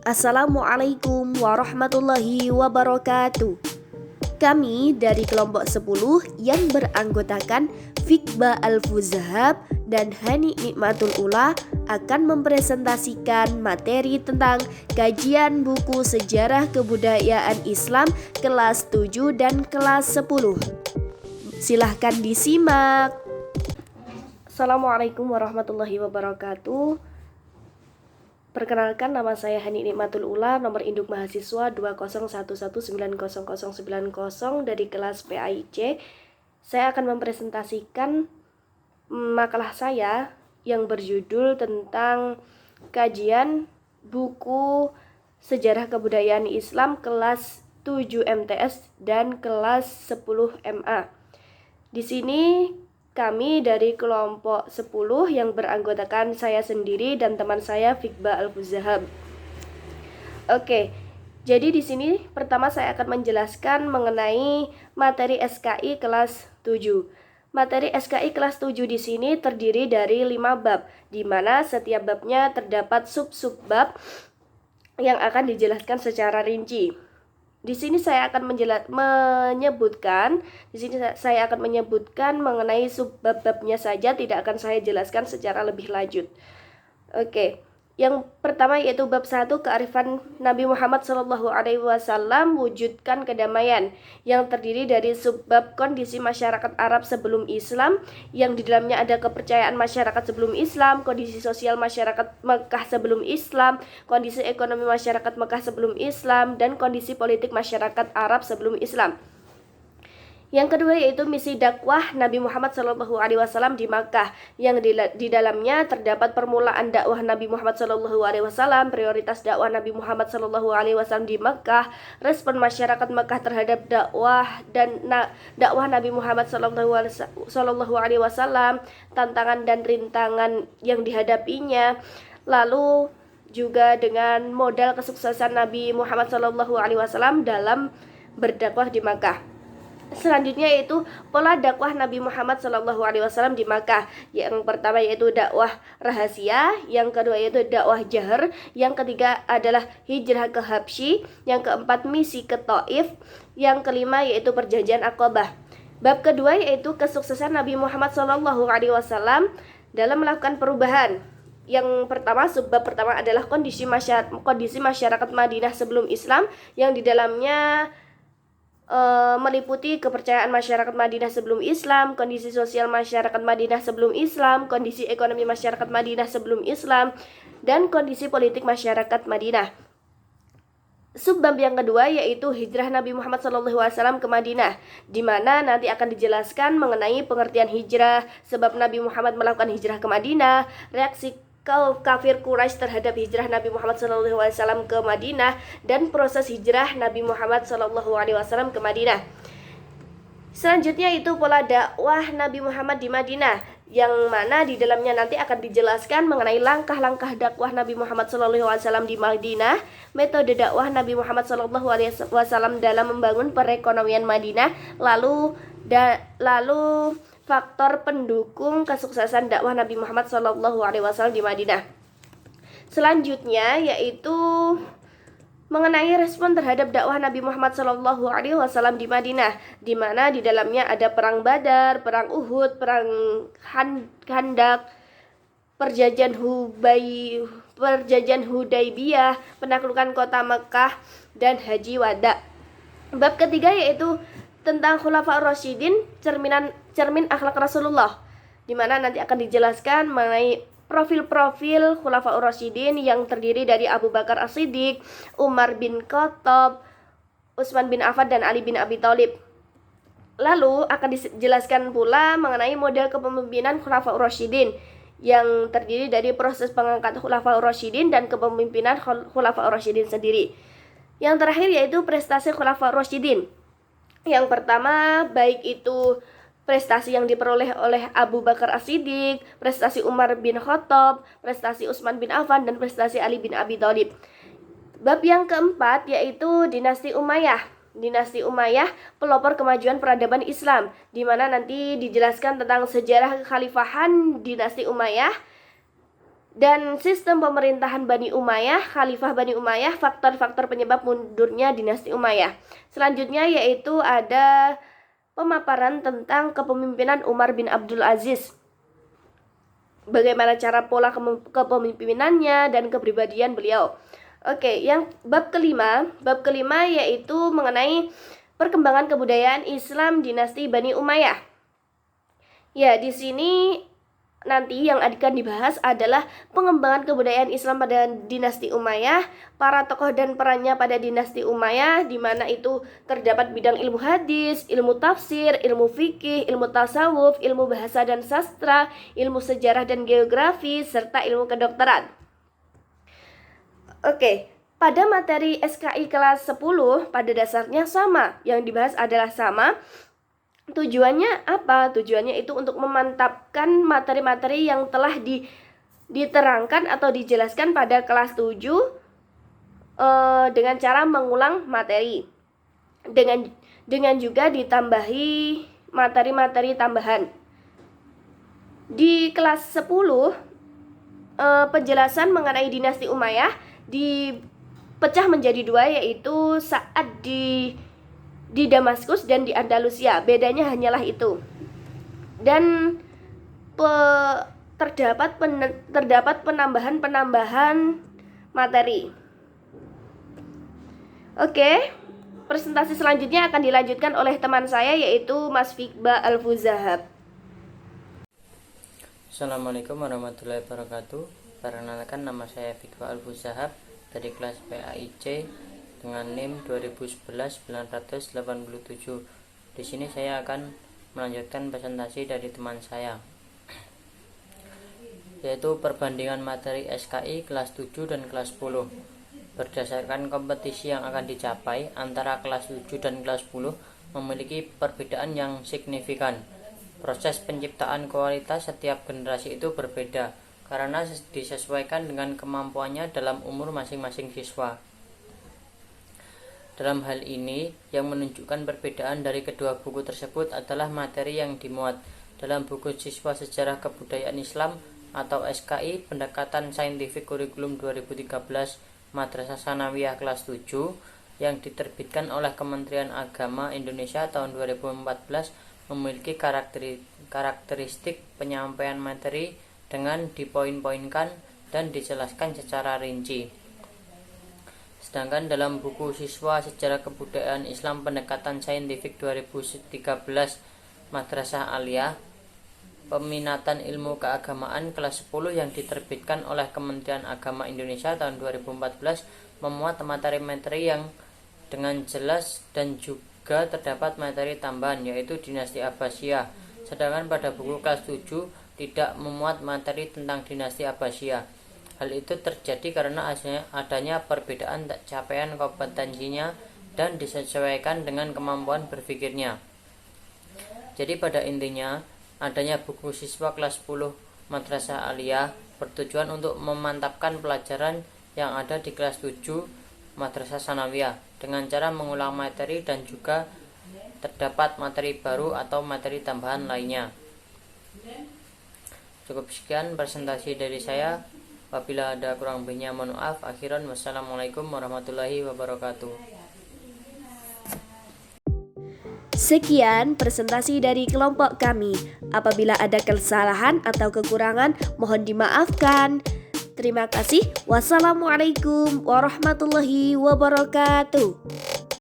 Assalamualaikum warahmatullahi wabarakatuh. Kami dari kelompok 10 yang beranggotakan Fikba Al-Fuzahab dan Hani Nikmatul Ula akan mempresentasikan materi tentang kajian buku Sejarah Kebudayaan Islam kelas 7 dan kelas 10. Silahkan disimak. Assalamualaikum warahmatullahi wabarakatuh. Perkenalkan, nama saya Hani Nikmatul Ula, nomor induk mahasiswa 201190090 dari kelas PAIC. Saya akan mempresentasikan makalah saya yang berjudul tentang kajian buku Sejarah Kebudayaan Islam kelas 7 MTS dan kelas 10 MA. Di sini kami dari kelompok 10 yang beranggotakan saya sendiri dan teman saya Fikba Al-Fuzahab. Oke, jadi di sini pertama saya akan menjelaskan mengenai materi SKI kelas 7. Materi SKI kelas 7 di sini terdiri dari 5 bab, di mana setiap babnya terdapat sub-bab yang akan dijelaskan secara rinci. Di sini saya akan menyebutkan mengenai subbab-babnya saja, tidak akan saya jelaskan secara lebih lanjut. Oke. Yang pertama yaitu bab 1, kearifan Nabi Muhammad SAW wujudkan kedamaian, yang terdiri dari subbab kondisi masyarakat Arab sebelum Islam, yang di dalamnya ada kepercayaan masyarakat sebelum Islam, kondisi sosial masyarakat Mekah sebelum Islam, kondisi ekonomi masyarakat Mekah sebelum Islam, dan kondisi politik masyarakat Arab sebelum Islam. Yang kedua yaitu misi dakwah Nabi Muhammad SAW di Makkah, yang di dalamnya terdapat permulaan dakwah Nabi Muhammad SAW, prioritas dakwah Nabi Muhammad SAW di Makkah, respon masyarakat Makkah terhadap dakwah dan dakwah Nabi Muhammad SAW, tantangan dan rintangan yang dihadapinya, lalu juga dengan modal kesuksesan Nabi Muhammad SAW dalam berdakwah di Makkah. Selanjutnya yaitu pola dakwah Nabi Muhammad SAW di Makkah. Yang pertama yaitu dakwah rahasia, yang kedua yaitu dakwah jahr, yang ketiga adalah hijrah ke Habsyi, yang keempat misi ke Taif, yang kelima yaitu perjanjian Aqabah. Bab kedua yaitu kesuksesan Nabi Muhammad SAW dalam melakukan perubahan. Yang pertama, subbab pertama adalah kondisi masyarakat Madinah sebelum Islam, yang di dalamnya meliputi kepercayaan masyarakat Madinah sebelum Islam, kondisi sosial masyarakat Madinah sebelum Islam, kondisi ekonomi masyarakat Madinah sebelum Islam, dan kondisi politik masyarakat Madinah. Subbab yang kedua yaitu hijrah Nabi Muhammad SAW ke Madinah, di mana nanti akan dijelaskan mengenai pengertian hijrah, sebab Nabi Muhammad melakukan hijrah ke Madinah, reaksi kafir Quraisy terhadap hijrah Nabi Muhammad SAW ke Madinah, dan proses hijrah Nabi Muhammad SAW ke Madinah. Selanjutnya itu pola dakwah Nabi Muhammad di Madinah, yang mana di dalamnya nanti akan dijelaskan mengenai langkah-langkah dakwah Nabi Muhammad SAW di Madinah, metode dakwah Nabi Muhammad SAW dalam membangun perekonomian Madinah, lalu faktor pendukung kesuksesan dakwah Nabi Muhammad SAW di Madinah. Selanjutnya yaitu mengenai respon terhadap dakwah Nabi Muhammad SAW di Madinah, di mana di dalamnya ada perang Badar, perang Uhud, perang Khandak, perjanjian Hudaybiyah, penaklukan kota Mekah, dan Haji Wada. Bab ketiga yaitu tentang Khulafaur Rasyidin, cermin akhlak Rasulullah, di mana nanti akan dijelaskan mengenai profil-profil Khulafaur Rasyidin yang terdiri dari Abu Bakar As-Siddiq, Umar bin Khattab, Utsman bin Affan, dan Ali bin Abi Thalib. Lalu akan dijelaskan pula mengenai model kepemimpinan Khulafaur Rasyidin, yang terdiri dari proses pengangkatan Khulafaur Rasyidin dan kepemimpinan Khulafaur Rasyidin sendiri. Yang terakhir yaitu prestasi Khulafaur Rasyidin. Yang pertama, baik itu prestasi yang diperoleh oleh Abu Bakar As-Siddiq, prestasi Umar bin Khattab, prestasi Utsman bin Affan, dan prestasi Ali bin Abi Thalib. Bab yang keempat yaitu dinasti Umayyah. Dinasti Umayyah pelopor kemajuan peradaban Islam, di mana nanti dijelaskan tentang sejarah kekhalifahan dinasti Umayyah, Dan sistem pemerintahan Bani Umayyah, Khalifah Bani Umayyah, faktor-faktor penyebab mundurnya dinasti Umayyah. Selanjutnya yaitu ada pemaparan tentang kepemimpinan Umar bin Abdul Aziz. Bagaimana cara pola kepemimpinannya dan kepribadian beliau. Oke, yang bab kelima yaitu mengenai perkembangan kebudayaan Islam dinasti Bani Umayyah. Ya, di sini nanti yang akan dibahas adalah pengembangan kebudayaan Islam pada dinasti Umayyah, para tokoh dan perannya pada dinasti Umayyah, di mana itu terdapat bidang ilmu hadis, ilmu tafsir, ilmu fikih, ilmu tasawuf, ilmu bahasa dan sastra, ilmu sejarah dan geografi, serta ilmu kedokteran. Oke, pada materi SKI kelas 10 pada dasarnya sama, yang dibahas adalah sama. Tujuannya apa? Tujuannya itu untuk memantapkan materi-materi yang telah diterangkan atau dijelaskan pada kelas 7 dengan cara mengulang materi. Dengan juga ditambahi materi-materi tambahan. Di kelas 10 penjelasan mengenai dinasti Umayyah dipecah menjadi dua, yaitu saat di Damaskus dan di Andalusia. Bedanya hanyalah itu. Dan terdapat penambahan materi. Oke, presentasi selanjutnya akan dilanjutkan oleh teman saya, yaitu Mas Fikba Al-Fuzahab. Assalamualaikum warahmatullahi wabarakatuh. Perkenalkan, nama saya Fikba Al-Fuzahab dari kelas PAIC dengan NIM 2011-987. Di sini saya akan melanjutkan presentasi dari teman saya, yaitu perbandingan materi SKI kelas 7 dan kelas 10. Berdasarkan kompetisi yang akan dicapai antara kelas 7 dan kelas 10 memiliki perbedaan yang signifikan. Proses penciptaan kualitas setiap generasi itu berbeda karena disesuaikan dengan kemampuannya dalam umur masing-masing siswa. Dalam hal ini, yang menunjukkan perbedaan dari kedua buku tersebut adalah materi yang dimuat dalam buku Siswa Sejarah Kebudayaan Islam atau SKI Pendekatan Saintifik Kurikulum 2013 Madrasah Sanawiyah kelas 7 yang diterbitkan oleh Kementerian Agama Indonesia tahun 2014 memiliki karakteristik penyampaian materi dengan dipoin-poinkan dan dijelaskan secara rinci. Sedangkan dalam buku Siswa Sejarah Kebudayaan Islam Pendekatan Saintifik 2013 Madrasah Aliyah Peminatan Ilmu Keagamaan kelas 10 yang diterbitkan oleh Kementerian Agama Indonesia tahun 2014 memuat materi-materi yang dengan jelas dan juga terdapat materi tambahan, yaitu dinasti Abbasiyah. Sedangkan pada buku kelas 7 tidak memuat materi tentang dinasti Abbasiyah. Hal itu terjadi karena adanya perbedaan capaian kompetensinya dan disesuaikan dengan kemampuan berpikirnya. Jadi pada intinya, adanya buku siswa kelas 10 Madrasah Aliyah bertujuan untuk memantapkan pelajaran yang ada di kelas 7 Madrasah Sanawiyah dengan cara mengulang materi dan juga terdapat materi baru atau materi tambahan lainnya. Cukup sekian presentasi dari saya. Apabila ada kurang lebihnya mohon maaf. Akhiran, wassalamualaikum warahmatullahi wabarakatuh. Sekian presentasi dari kelompok kami. Apabila ada kesalahan atau kekurangan, mohon dimaafkan. Terima kasih. Wassalamualaikum warahmatullahi wabarakatuh.